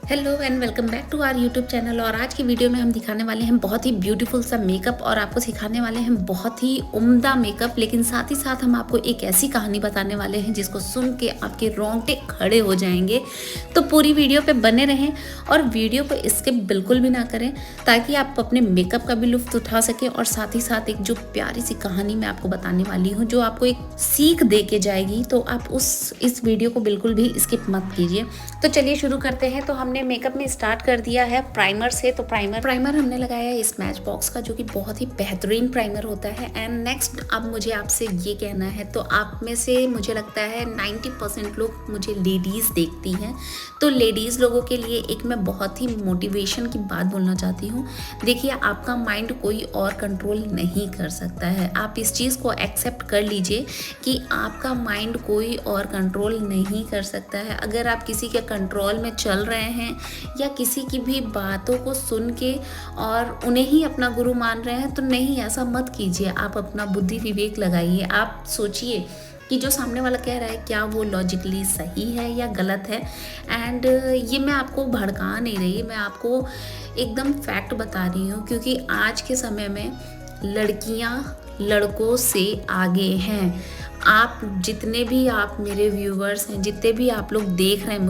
Hello and welcome back to our YouTube channel. और आज की वीडियो में हम दिखाने वाले हैं बहुत ही ब्यूटीफुल सा मेकअप और आपको सिखाने वाले हैं बहुत ही उम्दा मेकअप। लेकिन साथ ही साथ हम आपको एक ऐसी कहानी बताने वाले हैं जिसको सुन के आपके रोंगटे खड़े हो जाएंगे। तो पूरी वीडियो पे बने रहें और वीडियो को स्किप बिल्कुल भी ना करें ताकि आप अपने मेकअप का भी लुत्फ उठा सकें। और साथ ही साथ एक जो प्यारी सी कहानी मैं आपको बताने वाली हूँ जो आपको एक सीख दे के जाएगी, तो आप इस वीडियो को बिल्कुल भी स्किप मत कीजिए। तो चलिए शुरू करते हैं। तो हमने मेकअप में स्टार्ट कर दिया है प्राइमर से। तो प्राइमर हमने लगाया है स्मैच बॉक्स का जो कि बहुत ही बेहतरीन प्राइमर होता है। एंड नेक्स्ट अब मुझे आपसे ये कहना है, तो आप में से मुझे लगता है 90% लोग मुझे लेडीज़ देखती हैं। तो लेडीज़ लोगों के लिए एक मैं बहुत ही मोटिवेशन की बात बोलना चाहती हूँ। देखिए, आपका माइंड कोई और कंट्रोल नहीं कर सकता है। आप इस चीज़ को एक्सेप्ट कर लीजिए कि आपका माइंड कोई और कंट्रोल नहीं कर सकता है। अगर आप किसी के कंट्रोल में चल रहे हैं या किसी की भी बातों को सुन के और उन्हें ही अपना गुरु मान रहे हैं, तो नहीं, ऐसा मत कीजिए। आप अपना बुद्धि विवेक लगाइए। आप सोचिए कि जो सामने वाला कह रहा है क्या वो लॉजिकली सही है या गलत है। एंड ये मैं आपको भड़का नहीं रही, मैं आपको एकदम फैक्ट बता रही हूँ, क्योंकि आज के समय में लड़कियाँ लड़कों से आगे हैं। आप जितने भी आप मेरे व्यूवर्स हैं, जितने भी आप लोग देख रहे हैं,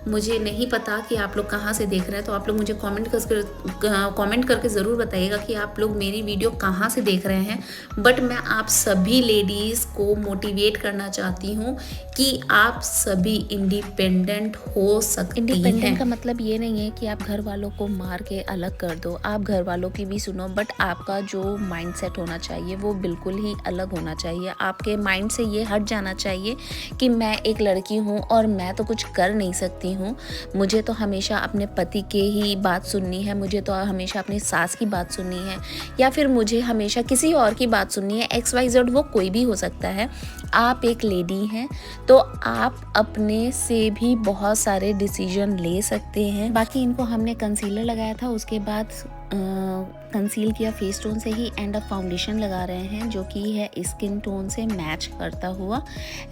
मुझे नहीं पता कि आप लोग कहाँ से देख रहे हैं। तो आप लोग मुझे कमेंट करके ज़रूर बताइएगा कि आप लोग मेरी वीडियो कहाँ से देख रहे हैं। बट मैं आप सभी लेडीज़ को मोटिवेट करना चाहती हूँ कि आप सभी इंडिपेंडेंट हो सकती हैं। इंडिपेंडेंट का मतलब ये नहीं है कि आप घर वालों को मार के अलग कर दो। आप घर वालों की भी सुनो, बट आपका जो माइंडसेट होना चाहिए वो बिल्कुल ही अलग होना चाहिए। आपके माइंड से ये हट जाना चाहिए कि मैं एक लड़की हूँ और मैं तो कुछ कर नहीं सकती हूँ। मुझे तो हमेशा अपने पति के ही बात सुननी है, मुझे तो हमेशा अपनी सास की बात सुननी है, या फिर मुझे हमेशा किसी और की बात सुननी है। XYZ वो कोई भी हो सकता है। आप एक लेडी हैं तो आप अपने से भी बहुत सारे डिसीजन ले सकते हैं। बाकी इनको हमने कंसीलर लगाया था, उसके बाद कंसील किया फेस टोन से ही, एंड अब फाउंडेशन लगा रहे हैं जो कि है स्किन टोन से मैच करता हुआ।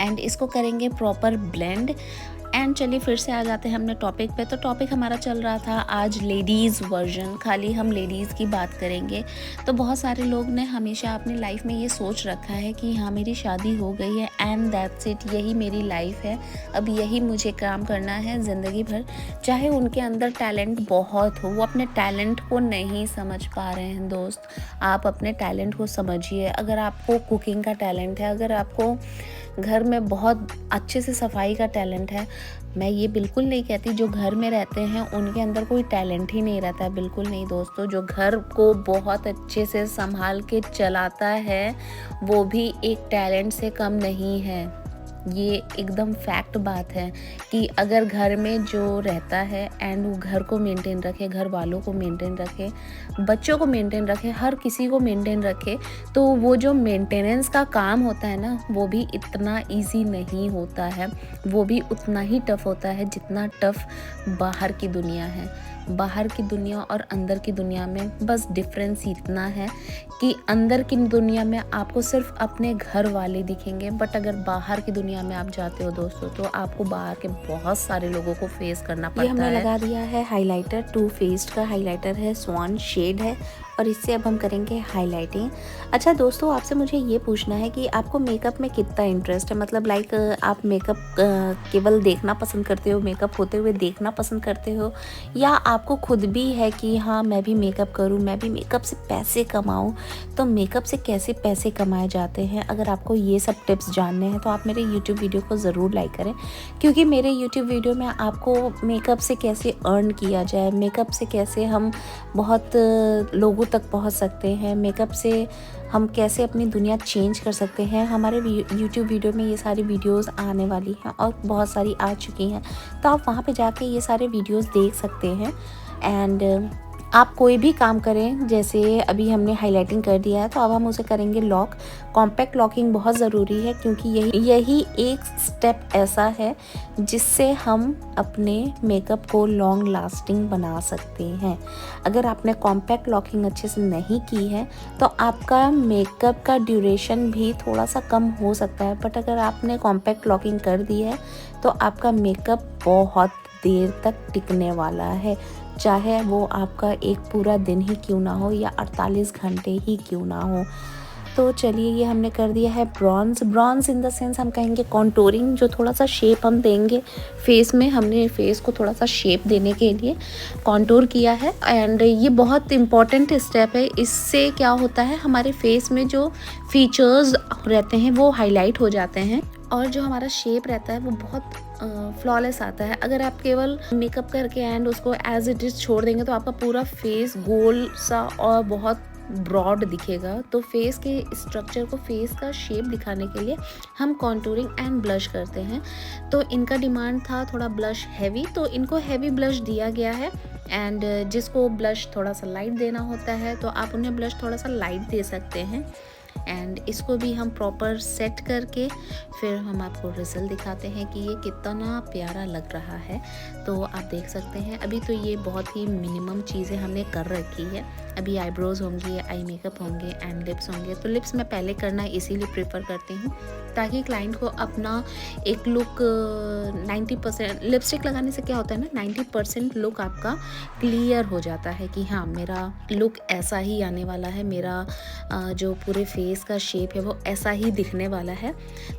एंड इसको करेंगे प्रॉपर ब्लेंड। एंड चलिए फिर से आ जाते हैं हमने टॉपिक पे। तो टॉपिक हमारा चल रहा था आज लेडीज़ वर्जन, खाली हम लेडीज़ की बात करेंगे। तो बहुत सारे लोग ने हमेशा अपनी लाइफ में ये सोच रखा है कि हाँ, मेरी शादी हो गई है एंड दैट्स इट, यही मेरी लाइफ है, अब यही मुझे काम करना है ज़िंदगी भर। चाहे उनके अंदर टैलेंट बहुत हो, वो अपने टैलेंट को नहीं समझ पा रहे हैं। दोस्त, आप अपने टैलेंट को समझिए। अगर आपको कुकिंग का टैलेंट है, अगर आपको घर में बहुत अच्छे से सफाई का टैलेंट है, मैं ये बिल्कुल नहीं कहती जो घर में रहते हैं उनके अंदर कोई टैलेंट ही नहीं रहता है, बिल्कुल नहीं दोस्तों। जो घर को बहुत अच्छे से संभाल के चलाता है वो भी एक टैलेंट से कम नहीं है। ये एकदम फैक्ट बात है कि अगर घर में जो रहता है एंड वो घर को मेंटेन रखे, घर वालों को मेंटेन रखे, बच्चों को मेंटेन रखे, हर किसी को मेंटेन रखे, तो वो जो मेंटेनेंस का काम होता है ना, वो भी इतना इजी नहीं होता है। वो भी उतना ही टफ होता है जितना टफ बाहर की दुनिया है। बाहर की दुनिया और अंदर की दुनिया में बस डिफरेंस इतना है कि अंदर की दुनिया में आपको सिर्फ अपने घर वाले दिखेंगे, बट अगर बाहर की दुनिया में आप जाते हो दोस्तों, तो आपको बाहर के बहुत सारे लोगों को फेस करना पड़ता है। हमने लगा दिया है हाइलाइटर, टू फेस्ड का हाइलाइटर है, स्वान शेड है, और इससे अब हम करेंगे हाइलाइटिंग। अच्छा दोस्तों, आपसे मुझे ये पूछना है कि आपको मेकअप में कितना इंटरेस्ट है। मतलब लाइक आप मेकअप केवल देखना पसंद करते हो, मेकअप होते हुए देखना पसंद करते हो, या आपको खुद भी है कि हाँ, मैं भी मेकअप करूँ, मैं भी मेकअप से पैसे कमाऊँ। तो मेकअप से कैसे पैसे कमाए जाते हैं, अगर आपको ये सब टिप्स जानने हैं तो आप मेरे यूट्यूब वीडियो को ज़रूर लाइक करें, क्योंकि मेरे यूट्यूब वीडियो में आपको मेकअप से कैसे अर्न किया जाए, मेकअप से कैसे हम बहुत लोगों तक पहुंच सकते हैं, मेकअप से हम कैसे अपनी दुनिया चेंज कर सकते हैं, हमारे यूट्यूब वीडियो में ये सारी वीडियोस आने वाली हैं और बहुत सारी आ चुकी हैं। तो आप वहाँ पे जाके ये सारे वीडियोस देख सकते हैं। एंड आप कोई भी काम करें, जैसे अभी हमने हाइलाइटिंग कर दिया है तो अब हम उसे करेंगे लॉक। कॉम्पैक्ट लॉकिंग बहुत ज़रूरी है, क्योंकि यही एक स्टेप ऐसा है जिससे हम अपने मेकअप को लॉन्ग लास्टिंग बना सकते हैं। अगर आपने कॉम्पैक्ट लॉकिंग अच्छे से नहीं की है तो आपका मेकअप का ड्यूरेशन भी थोड़ा सा कम हो सकता है, बट अगर आपने कॉम्पैक्ट लॉकिंग कर दी है तो आपका मेकअप बहुत देर तक टिकने वाला है, चाहे वो आपका एक पूरा दिन ही क्यों ना हो या 48 घंटे ही क्यों ना हो। तो चलिए, ये हमने कर दिया है ब्रॉन्ज इन द सेंस हम कहेंगे कॉन्टोरिंग, जो थोड़ा सा शेप हम देंगे फेस में। हमने फेस को थोड़ा सा शेप देने के लिए कॉन्टोर किया है एंड ये बहुत इम्पॉर्टेंट स्टेप है। इससे क्या होता है, हमारे फेस में जो फीचर्स रहते हैं वो हाईलाइट हो जाते हैं और जो हमारा शेप रहता है वो बहुत फ्लॉलेस आता है। अगर आप केवल मेकअप करके एंड उसको एज इट इज़ छोड़ देंगे तो आपका पूरा फेस गोल सा और बहुत ब्रॉड दिखेगा। तो फेस के स्ट्रक्चर को, फेस का शेप दिखाने के लिए हम कॉन्टूरिंग एंड ब्लश करते हैं। तो इनका डिमांड था थोड़ा ब्लश हैवी, तो इनको हैवी ब्लश दिया गया है एंड जिसको ब्लश थोड़ा सा लाइट देना होता है तो आप उन्हें ब्लश थोड़ा सा लाइट दे सकते हैं। एंड इसको भी हम प्रॉपर सेट करके फिर हम आपको रिजल्ट दिखाते हैं कि ये कितना प्यारा लग रहा है। तो आप देख सकते हैं अभी तो ये बहुत ही मिनिमम चीज़ें हमने कर रखी है। अभी आईब्रोज होंगी, आई मेकअप होंगे एंड लिप्स होंगे। तो लिप्स मैं पहले करना इसीलिए प्रेफर करती हूँ ताकि क्लाइंट को अपना एक लुक 90%, लिपस्टिक लगाने से क्या होता है ना, 90% लुक आपका क्लियर हो जाता है कि हाँ मेरा लुक ऐसा ही आने वाला है, मेरा जो पूरे फेस का शेप है वो ऐसा ही दिखने वाला है।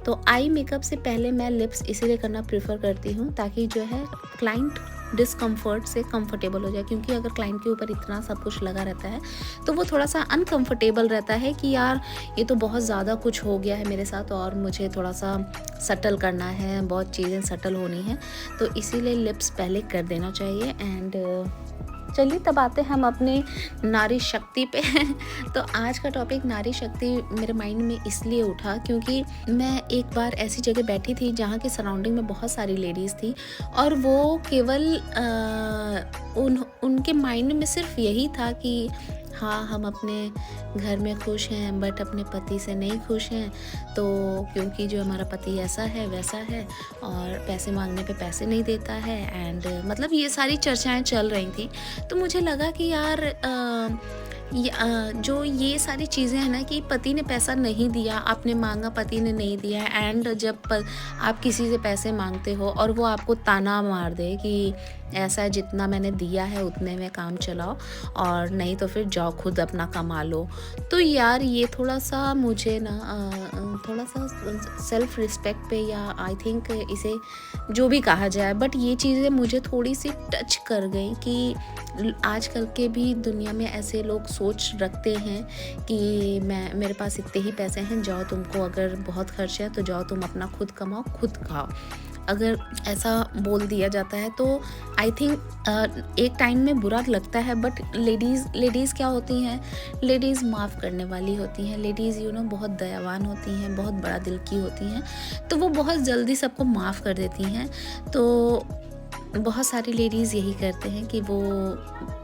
तो आई मेकअप से पहले मैं लिप्स इसीलिए करना प्रेफर करती हूँ ताकि जो है क्लाइंट डिस्कम्फर्ट से कंफर्टेबल हो जाए, क्योंकि अगर क्लाइंट के ऊपर इतना सब कुछ लगा रहता है तो वो थोड़ा सा अनकंफर्टेबल रहता है कि यार ये तो बहुत ज़्यादा कुछ हो गया है मेरे साथ और मुझे थोड़ा सा सटल करना है, बहुत चीज़ें सटल होनी है। तो इसीलिए लिप्स पहले कर देना चाहिए। एंड चलिए तब आते हैं हम अपने नारी शक्ति पे तो आज का टॉपिक नारी शक्ति मेरे माइंड में इसलिए उठा क्योंकि मैं एक बार ऐसी जगह बैठी थी जहाँ की सराउंडिंग में बहुत सारी लेडीज़ थी और वो केवल उनके माइंड में सिर्फ यही था कि हाँ हम अपने घर में खुश हैं बट अपने पति से नहीं खुश हैं, तो क्योंकि जो हमारा पति ऐसा है वैसा है और पैसे मांगने पे पैसे नहीं देता है। एंड मतलब ये सारी चर्चाएं चल रही थी। तो मुझे लगा कि यार जो ये सारी चीज़ें हैं ना कि पति ने पैसा नहीं दिया, आपने मांगा, पति ने नहीं दिया एंड जब आप किसी से पैसे मांगते हो और वो आपको ताना मार दे कि ऐसा जितना मैंने दिया है उतने में काम चलाओ और नहीं तो फिर जाओ खुद अपना कमा लो, तो यार ये थोड़ा सा मुझे ना थोड़ा सा सेल्फ रिस्पेक्ट पे या आई थिंक इसे जो भी कहा जाए, बट ये चीज़ें मुझे थोड़ी सी टच कर गई कि आजकल के भी दुनिया में ऐसे लोग सोच रखते हैं कि मेरे पास इतने ही पैसे हैं, जाओ तुमको अगर बहुत खर्च है तो जाओ तुम अपना खुद कमाओ खुद खाओ। अगर ऐसा बोल दिया जाता है तो आई थिंक एक टाइम में बुरा लगता है, बट लेडीज़ क्या होती हैं, लेडीज़ माफ़ करने वाली होती हैं, लेडीज़ बहुत दयावान होती हैं, बहुत बड़ा दिल की होती हैं, तो वो बहुत जल्दी सबको माफ़ कर देती हैं। तो बहुत सारी लेडीज़ यही करते हैं कि वो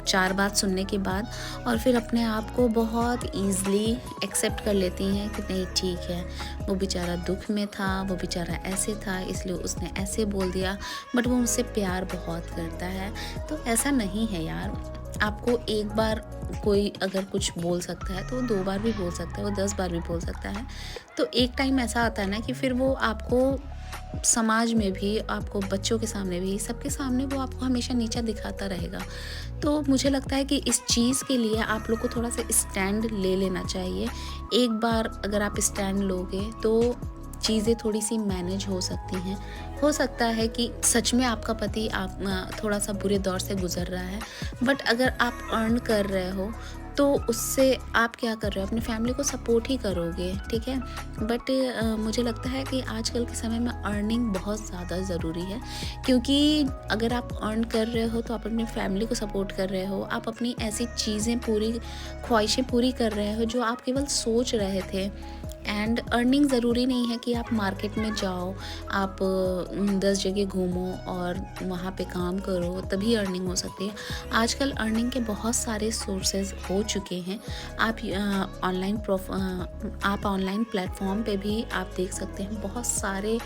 4 बात सुनने के बाद और फिर अपने आप को बहुत ईज़िली एक्सेप्ट कर लेती हैं कि नहीं ठीक है, वो बेचारा दुख में था, वो बेचारा ऐसे था इसलिए उसने ऐसे बोल दिया, बट वो मुझसे प्यार बहुत करता है। तो ऐसा नहीं है यार, आपको एक बार कोई अगर कुछ बोल सकता है तो वो 2 बार भी बोल सकता है, वो 10 बार भी बोल सकता है। तो एक टाइम ऐसा आता है ना कि फिर वो आपको समाज में भी, आपको बच्चों के सामने भी, सबके सामने वो आपको हमेशा नीचा दिखाता रहेगा। तो मुझे लगता है कि इस चीज़ के लिए आप लोग को थोड़ा सा स्टैंड ले लेना चाहिए। एक बार अगर आप स्टैंड लोगे तो चीज़ें थोड़ी सी मैनेज हो सकती हैं। हो सकता है कि सच में आपका पति आप थोड़ा सा बुरे दौर से गुजर रहा है, बट अगर आप अर्न कर रहे हो तो उससे आप क्या कर रहे हो, अपनी फैमिली को सपोर्ट ही करोगे, ठीक है। बट मुझे लगता है कि आजकल के समय में अर्निंग बहुत ज़्यादा ज़रूरी है, क्योंकि अगर आप अर्न कर रहे हो तो आप अपनी फैमिली को सपोर्ट कर रहे हो, आप अपनी ऐसी चीज़ें ख्वाहिशें पूरी कर रहे हो जो आप केवल सोच रहे थे। एंड अर्निंग ज़रूरी नहीं है कि आप मार्केट में जाओ, आप 10 जगह घूमो और वहाँ पे काम करो तभी अर्निंग हो सकती है। आजकल अर्निंग के बहुत सारे सोर्सेज हो चुके हैं। आप ऑनलाइन प्लेटफॉर्म पे भी आप देख सकते हैं, बहुत सारे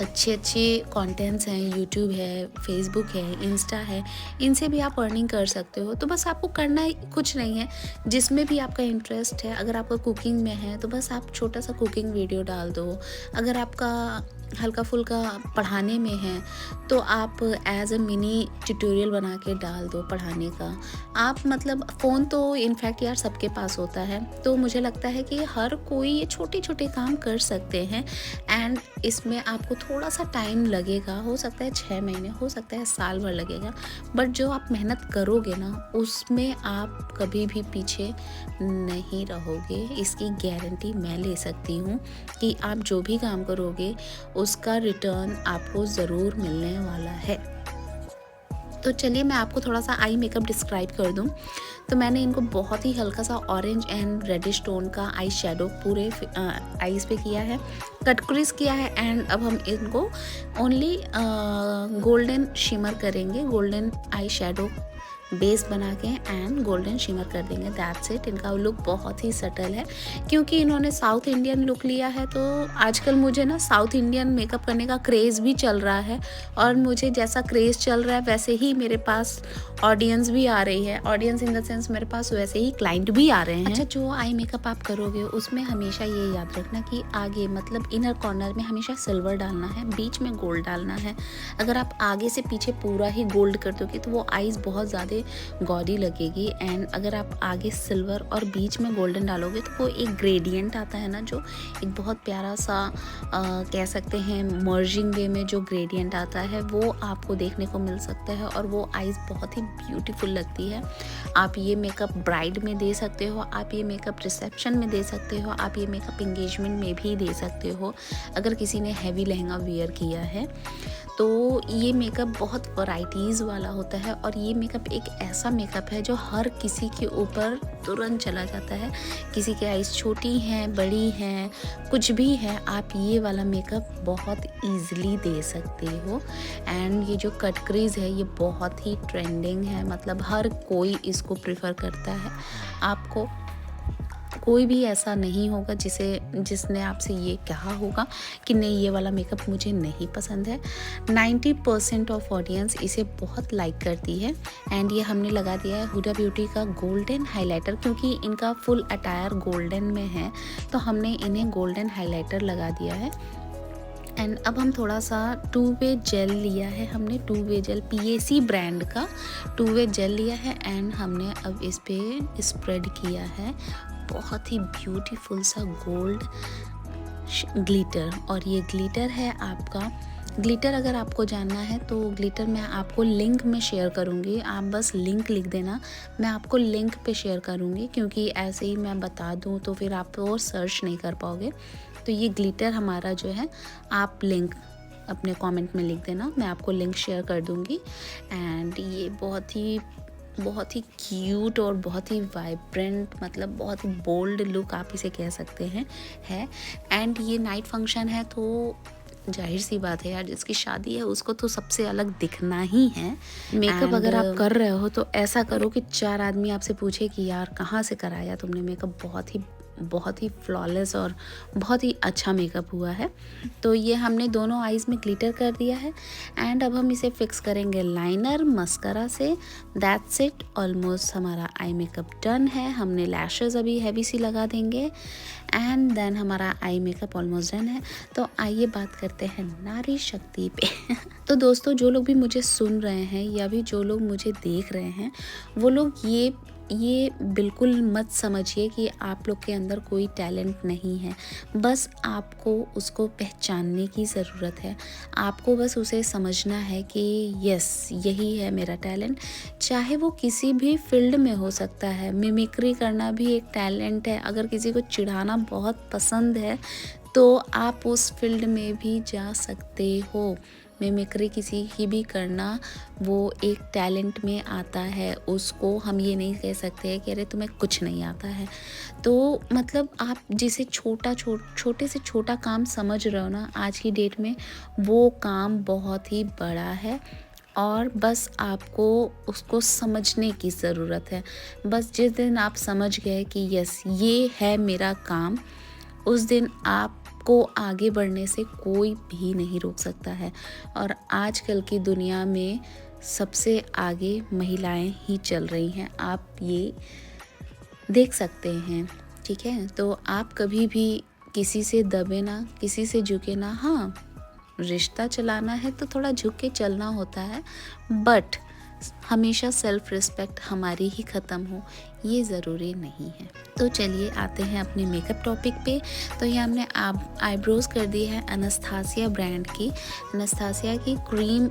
अच्छे अच्छे कंटेंट्स हैं, यूट्यूब है, फेसबुक है, इंस्टा है, इनसे भी आप अर्निंग कर सकते हो। तो बस आपको करना ही कुछ नहीं है, जिसमें भी आपका इंटरेस्ट है। अगर आपका कुकिंग में है तो बस आप छोटा सा कुकिंग वीडियो डाल दो। अगर आपका हल्का फुल्का पढ़ाने में है तो आप एज अ मिनी ट्यूटोरियल बना के डाल दो पढ़ाने का। आप मतलब फ़ोन तो इनफैक्ट यार सबके पास होता है, तो मुझे लगता है कि हर कोई ये छोटे छोटे काम कर सकते हैं। एंड इसमें आपको थोड़ा सा टाइम लगेगा, हो सकता है 6 महीने, हो सकता है साल भर लगेगा, बट जो आप मेहनत करोगे ना उसमें आप कभी भी पीछे नहीं रहोगे। इसकी गारंटी मैं ले सकती हूँ कि आप जो भी काम करोगे उसका रिटर्न आपको ज़रूर मिलने वाला है। तो चलिए मैं आपको थोड़ा सा आई मेकअप डिस्क्राइब कर दूं। तो मैंने इनको बहुत ही हल्का सा ऑरेंज एंड रेडिश टोन का आई शेडो पूरे आईज पे किया है, कट क्रीज किया है। एंड अब हम इनको ओनली गोल्डन शिमर करेंगे, गोल्डन आई शेडो बेस बना के एंड गोल्डन शिमर कर देंगे, दैट्स इट। इनका लुक बहुत ही सटल है क्योंकि इन्होंने साउथ इंडियन लुक लिया है। तो आजकल मुझे ना साउथ इंडियन मेकअप करने का क्रेज़ भी चल रहा है, और मुझे जैसा क्रेज़ चल रहा है वैसे ही मेरे पास ऑडियंस भी आ रही है। ऑडियंस इन द सेंस मेरे पास वैसे ही क्लाइंट भी आ रहे हैं। अच्छा, जो आई मेकअप आप करोगे उसमें हमेशा ये याद रखना कि आगे मतलब इनर कॉर्नर में हमेशा सिल्वर डालना है, बीच में गोल्ड डालना है। अगर आप आगे से पीछे पूरा ही गोल्ड कर दोगे तो वो आईज बहुत ज़्यादा गॉडी लगेगी। एंड अगर आप आगे सिल्वर और बीच में गोल्डन डालोगे तो वो एक ग्रेडियंट आता है ना, जो एक बहुत प्यारा सा कह सकते हैं मर्जिंग वे में जो ग्रेडियंट आता है वो आपको देखने को मिल सकता है, और वो आईज बहुत ही ब्यूटीफुल लगती है। आप ये मेकअप ब्राइड में दे सकते हो, आप ये मेकअप रिसेप्शन में दे सकते हो, आप ये मेकअप एंगेजमेंट में भी दे सकते हो अगर किसी ने हैवी लहंगा वेयर किया है। तो ये मेकअप बहुत वैराइटीज़ वाला होता है, और ये मेकअप एक ऐसा मेकअप है जो हर किसी के ऊपर तुरंत चला जाता है। किसी के आईज छोटी हैं, बड़ी हैं, कुछ भी है, आप ये वाला मेकअप बहुत ईजिली दे सकते हो। एंड ये जो कट क्रीज है ये बहुत ही ट्रेंडिंग है, मतलब हर कोई इसको प्रेफर करता है। आपको कोई भी ऐसा नहीं होगा जिसने आपसे ये कहा होगा कि नहीं ये वाला मेकअप मुझे नहीं पसंद है। 90% ऑफ ऑडियंस इसे बहुत लाइक करती है। एंड ये हमने लगा दिया है हुडा ब्यूटी का गोल्डन हाइलाइटर, क्योंकि इनका फुल अटायर गोल्डन में है तो हमने इन्हें गोल्डन हाइलाइटर लगा दिया है। एंड अब हम थोड़ा सा 2-वे जेल लिया है, हमने 2-वे जेल PAC ब्रांड का 2-वे जेल लिया है। एंड हमने अब इस पे स्प्रेड किया है बहुत ही ब्यूटीफुल सा गोल्ड ग्लिटर। और ये ग्लिटर है आपका ग्लिटर। अगर आपको जानना है तो ग्लिटर मैं आपको लिंक में शेयर करूँगी, आप बस लिंक लिख देना, मैं आपको लिंक पे शेयर करूँगी, क्योंकि ऐसे ही मैं बता दूँ तो फिर आप वो सर्च नहीं कर पाओगे। तो ये ग्लिटर हमारा जो है आप लिंक अपने कमेंट में लिख देना, मैं आपको लिंक शेयर कर दूँगी। एंड ये बहुत ही क्यूट और बहुत ही वाइब्रेंट, मतलब बहुत ही बोल्ड लुक आप इसे कह सकते हैं है। एंड ये नाइट फंक्शन है तो जाहिर सी बात है यार, जिसकी शादी है उसको तो सबसे अलग दिखना ही है। मेकअप अगर आप कर रहे हो तो ऐसा करो कि 4 आदमी आपसे पूछे कि यार कहाँ से कराया तुमने मेकअप, बहुत ही फ्लॉलेस और बहुत ही अच्छा मेकअप हुआ है। तो ये हमने दोनों आईज में ग्लिटर कर दिया है। एंड अब हम इसे फिक्स करेंगे लाइनर मस्करा से, दैट्स इट। ऑलमोस्ट हमारा आई मेकअप डन है। हमने लैशेस अभी हैवी सी लगा देंगे एंड देन हमारा आई मेकअप ऑलमोस्ट डन है। तो आइए बात करते हैं नारी शक्ति पे। तो दोस्तों, जो लोग भी मुझे सुन रहे हैं या भी जो लोग मुझे देख रहे हैं, वो लोग ये बिल्कुल मत समझिए कि आप लोग के अंदर कोई टैलेंट नहीं है। बस आपको उसको पहचानने की ज़रूरत है। आपको बस उसे समझना है कि यस यही है मेरा टैलेंट। चाहे वो किसी भी फील्ड में हो सकता है। मिमिक्री करना भी एक टैलेंट है। अगर किसी को चिढ़ाना बहुत पसंद है तो आप उस फील्ड में भी जा सकते हो। मिमिक्री किसी की भी करना वो एक टैलेंट में आता है। उसको हम ये नहीं कह सकते कि अरे तुम्हें कुछ नहीं आता है। तो मतलब आप जिसे छोटे से छोटा काम समझ रहे हो ना, आज की डेट में वो काम बहुत ही बड़ा है, और बस आपको उसको समझने की ज़रूरत है। बस जिस दिन आप समझ गए कि यस ये है मेरा काम, उस दिन आपको आपको आगे बढ़ने से कोई भी नहीं रोक सकता है। और आजकल की दुनिया में सबसे आगे महिलाएं ही चल रही हैं, आप ये देख सकते हैं। ठीक है, तो आप कभी भी किसी से दबे ना, किसी से झुके ना। हाँ, रिश्ता चलाना है तो थोड़ा झुक के चलना होता है, बट हमेशा सेल्फ रिस्पेक्ट हमारी ही ख़त्म हो ये ज़रूरी नहीं है। तो चलिए आते हैं अपने मेकअप टॉपिक पे। तो ये हमने आईब्रोज़ कर दी है एनास्तासिया ब्रांड की, एनास्तासिया की क्रीम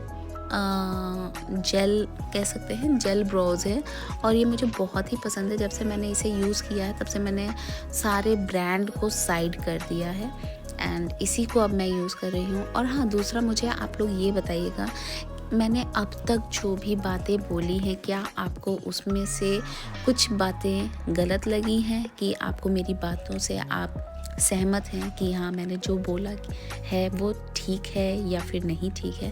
जेल कह सकते हैं, जेल ब्रोज है और ये मुझे बहुत ही पसंद है। जब से मैंने इसे यूज़ किया है तब से मैंने सारे ब्रांड को साइड कर दिया है एंड इसी को अब मैं यूज़ कर रही हूँ। और हाँ, दूसरा मुझे आप लोग ये बताइएगा, मैंने अब तक जो भी बातें बोली हैं क्या आपको उसमें से कुछ बातें गलत लगी हैं कि आपको मेरी बातों से आप सहमत हैं कि हाँ मैंने जो बोला है वो ठीक है या फिर नहीं ठीक है?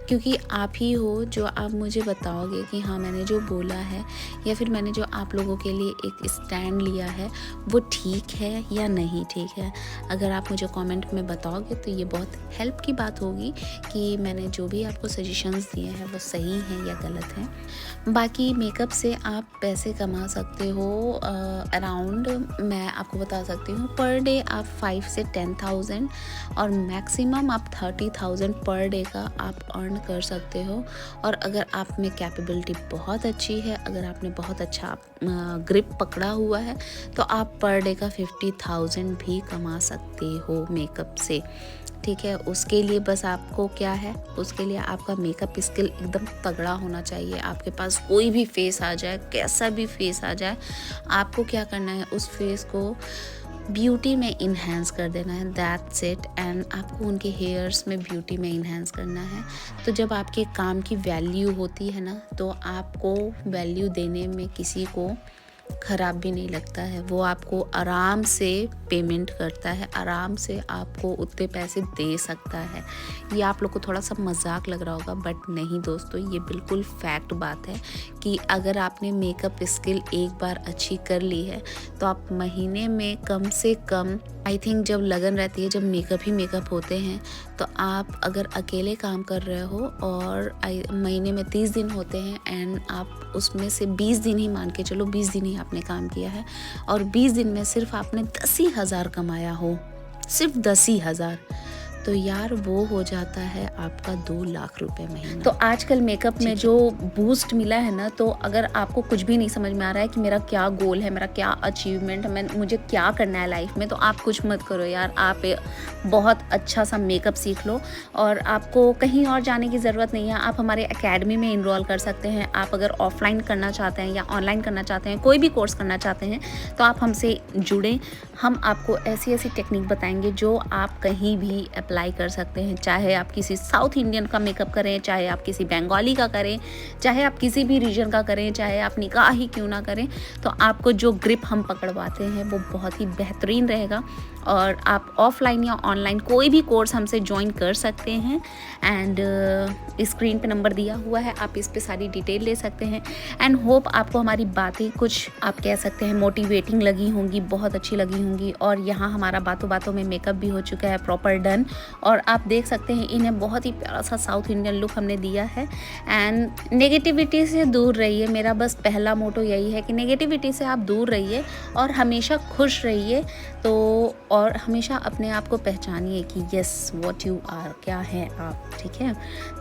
क्योंकि आप ही हो जो आप मुझे बताओगे कि हाँ मैंने जो बोला है या फिर मैंने जो आप लोगों के लिए एक स्टैंड लिया है वो ठीक है या नहीं ठीक है। अगर आप मुझे कमेंट में बताओगे तो ये बहुत हेल्प की बात होगी कि मैंने जो भी आपको सजेशंस दिए हैं वो सही हैं या गलत हैं। बाकी मेकअप से आप पैसे कमा सकते हो अराउंड, मैं आपको बता सकती हूँ, पर डे आप 5 से 10,000 और मैक्सिमम आप 30,000 पर डे का आप अर्न कर सकते हो। और अगर आप में कैपेबिलिटी बहुत अच्छी है, अगर आपने बहुत अच्छा ग्रिप पकड़ा हुआ है तो आप पर डे का 50,000 भी कमा सकते हो मेकअप से। ठीक है, उसके लिए बस आपको क्या है, उसके लिए आपका मेकअप स्किल एकदम तगड़ा होना चाहिए। आपके पास कोई भी फेस आ जाए, कैसा भी फेस आ जाए, आपको क्या करना है, उस फेस को ब्यूटी में इन्हेंस कर देना है, दैट्स इट। एंड आपको उनके हेयर्स में ब्यूटी में इन्हेंस करना है। तो जब आपके काम की वैल्यू होती है ना, तो आपको वैल्यू देने में किसी को ख़राब भी नहीं लगता है। वो आपको आराम से पेमेंट करता है, आराम से आपको उतने पैसे दे सकता है। ये आप लोग को थोड़ा सा मजाक लग रहा होगा, बट नहीं दोस्तों, ये बिल्कुल फैक्ट बात है कि अगर आपने मेकअप स्किल एक बार अच्छी कर ली है तो आप महीने में कम से कम, आई थिंक जब लगन रहती है, जब मेकअप ही मेकअप होते हैं, तो आप अगर अकेले काम कर रहे हो और महीने में 30 दिन होते हैं एंड आप उसमें से 20 दिन ही मान के चलो, 20 दिन ही आपने काम किया है और 20 दिन में सिर्फ आपने 10,000 कमाया हो, सिर्फ 10,000, तो यार वो हो जाता है आपका 2 लाख रुपए महीना। तो आजकल मेकअप में जो बूस्ट मिला है ना, तो अगर आपको कुछ भी नहीं समझ में आ रहा है कि मेरा क्या गोल है, मेरा क्या अचीवमेंट है, मुझे क्या करना है लाइफ में, तो आप कुछ मत करो यार, आप बहुत अच्छा सा मेकअप सीख लो और आपको कहीं और जाने की ज़रूरत नहीं है। आप हमारे एकेडमी में इनरोल कर सकते हैं। आप अगर ऑफलाइन करना चाहते हैं या ऑनलाइन करना चाहते हैं, कोई भी कोर्स करना चाहते हैं, तो आप हमसे जुड़ें। हम आपको ऐसी ऐसी टेक्निक बताएंगे जो आप कहीं भी अप्लाई कर सकते हैं। चाहे आप किसी साउथ इंडियन का मेकअप करें, चाहे आप किसी बंगाली का करें, चाहे आप किसी भी रीजन का करें, चाहे आप निकाह ही क्यों ना करें, तो आपको जो ग्रिप हम पकड़वाते हैं वो बहुत ही बेहतरीन रहेगा। और आप ऑफलाइन या ऑनलाइन कोई भी कोर्स हमसे ज्वाइन कर सकते हैं। एंड स्क्रीन पे नंबर दिया हुआ है, आप इस पे सारी डिटेल ले सकते हैं। एंड होप आपको हमारी बातें कुछ, आप कह सकते हैं, मोटिवेटिंग लगी होंगी, बहुत अच्छी लगी होंगी। और यहाँ हमारा बातों बातों में मेकअप भी हो चुका है प्रॉपर डन, और आप देख सकते हैं इन्हें बहुत ही प्यारा सा साउथ इंडियन लुक हमने दिया है। एंड नेगेटिविटी से दूर रहिए, मेरा बस पहला मोटो यही है कि नेगेटिविटी से आप दूर रहिए और हमेशा खुश रहिए। तो और हमेशा अपने आप को पहचानिए कि यस व्हाट यू आर, क्या है आप। ठीक है,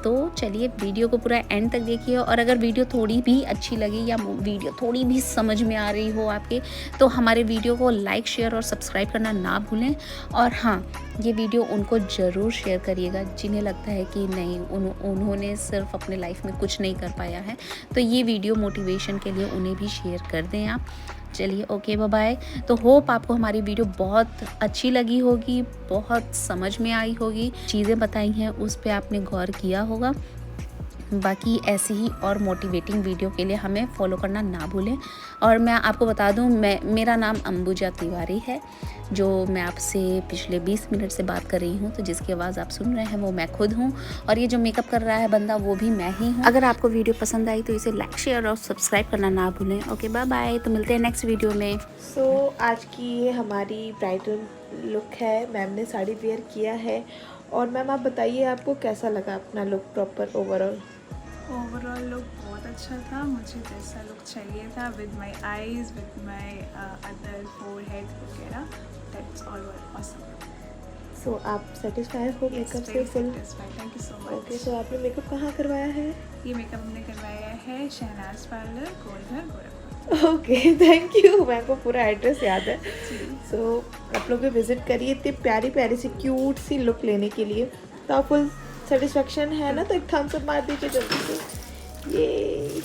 तो चलिए वीडियो को पूरा एंड तक देखिए। और अगर वीडियो थोड़ी भी अच्छी लगी या वीडियो थोड़ी भी समझ में आ रही हो आपके, तो हमारे वीडियो को लाइक, शेयर और सब्सक्राइब करना ना भूलें। और हाँ, ये वीडियो उनको ज़रूर शेयर करिएगा जिन्हें लगता है कि नहीं, उन्होंने सिर्फ अपने लाइफ में कुछ नहीं कर पाया है, तो ये वीडियो मोटिवेशन के लिए उन्हें भी शेयर कर दें आप। चलिए ओके, बाय बाय। तो होप आपको हमारी वीडियो बहुत अच्छी लगी होगी, बहुत समझ में आई होगी, चीज़ें बताई हैं उस पर आपने गौर किया होगा। बाकी ऐसी ही और मोटिवेटिंग वीडियो के लिए हमें फॉलो करना ना भूलें। और मैं आपको बता दूं, मेरा नाम अंबुजा तिवारी है, जो मैं आपसे पिछले 20 मिनट से बात कर रही हूं। तो जिसकी आवाज़ आप सुन रहे हैं वो मैं खुद हूं, और ये जो मेकअप कर रहा है बंदा वो भी मैं ही हूं। अगर आपको वीडियो पसंद आई तो इसे लाइक, शेयर और सब्सक्राइब करना ना भूलें। Okay, bye bye. तो मिलते हैं नेक्स्ट वीडियो में। आज की ये हमारी ब्राइडल लुक है। मैम ने साड़ी वेयर किया है। और मैम आप बताइए आपको कैसा लगा अपना look proper overall? Overall look बहुत अच्छा था, मुझे जैसा लुक चाहिए था, with my eyes, with my other forehead वगैरह, दैट्स ऑल ऑसम। सो आप सेटिस्फाई हो मेकअप से full? Thank you so much. Okay, so आपने मेकअप कहाँ करवाया है? ये मेकअप हमने करवाया है Shahnaz parlour, Golghar, Gorakhpur. Okay, thank you. Ma'am को पूरा एड्रेस याद है। सो आप लोग भी विजिट करिए इतनी प्यारी प्यारी सी क्यूट सी लुक लेने के लिए। तो आप फुल सेटिस्फेक्शन है ना? तो एक थम्स अप मार दीजिए जल्दी से। ये